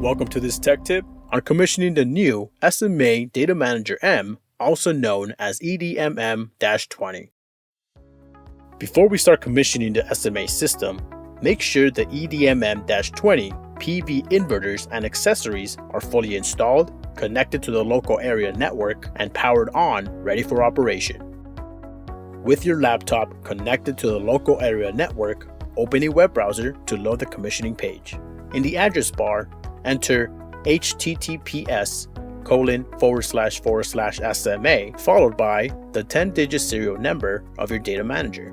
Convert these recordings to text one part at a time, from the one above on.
Welcome to this tech tip on commissioning the new SMA Data Manager M, also known as EDMM-20. Before we start commissioning the SMA system, make sure the EDMM-20 PV inverters and accessories are fully installed, connected to the local area network, and powered on, ready for operation. With your laptop connected to the local area network, open a web browser to load the commissioning page. In the address bar, enter https://SMA followed by the 10-digit serial number of your data manager.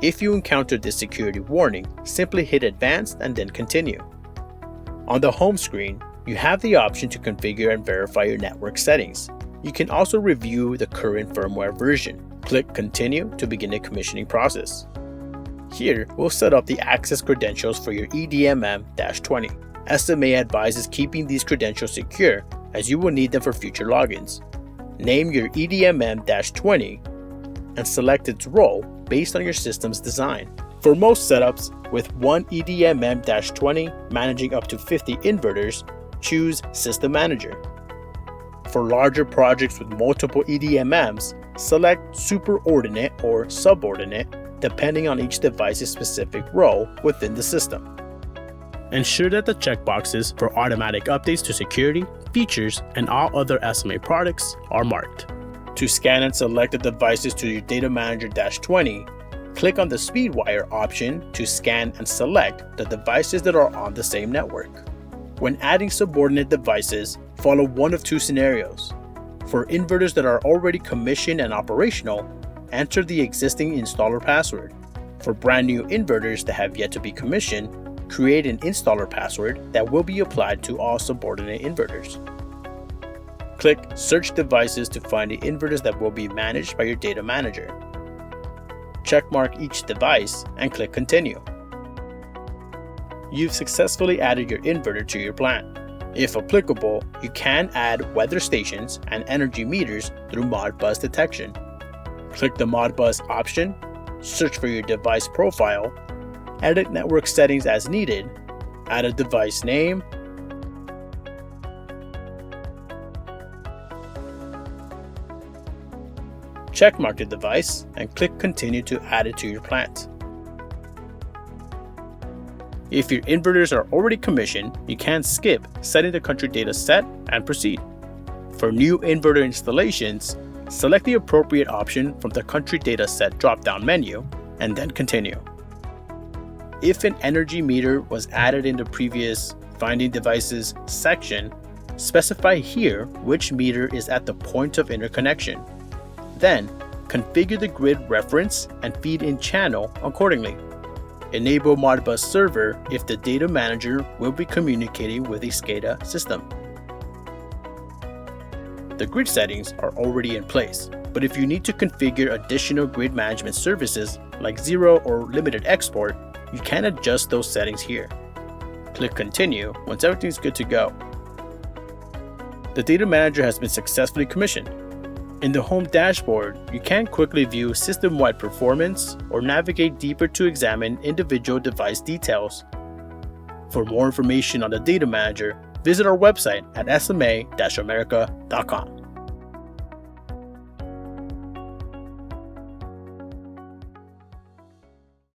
If you encounter this security warning, simply hit Advanced and then Continue. On the home screen, you have the option to configure and verify your network settings. You can also review the current firmware version. Click Continue to begin the commissioning process. Here, we'll set up the access credentials for your EDMM-20. SMA advises keeping these credentials secure as you will need them for future logins. Name your EDMM-20 and select its role based on your system's design. For most setups, with one EDMM-20 managing up to 50 inverters, choose System Manager. For larger projects with multiple EDMMs, select Superordinate or Subordinate, depending on each device's specific role within the system. Ensure that the checkboxes for automatic updates to security, features, and all other SMA products are marked. To scan and select the devices to your Data Manager-20, click on the speedwire option to scan and select the devices that are on the same network. When adding subordinate devices, follow one of two scenarios. For inverters that are already commissioned and operational, enter the existing installer password. For brand new inverters that have yet to be commissioned, create an installer password that will be applied to all subordinate inverters. Click Search Devices to find the inverters that will be managed by your data manager. Checkmark each device and click Continue. You've successfully added your inverter to your plant. If applicable, you can add weather stations and energy meters through Modbus detection. Click the Modbus option, search for your device profile, edit network settings as needed, add a device name, checkmark the device, and click Continue to add it to your plant. If your inverters are already commissioned, you can skip setting the country data set and proceed. For new inverter installations, select the appropriate option from the Country Data Set drop-down menu, and then Continue. If an energy meter was added in the previous Finding Devices section, specify here which meter is at the point of interconnection. Then, configure the grid reference and feed-in channel accordingly. Enable Modbus server if the data manager will be communicating with a SCADA system. The grid settings are already in place, but if you need to configure additional grid management services like zero or limited export, you can adjust those settings here. Click Continue once everything's good to go. The data manager has been successfully commissioned. In the home dashboard, you can quickly view system-wide performance or navigate deeper to examine individual device details. For more information on the data manager, visit our website at sma-america.com.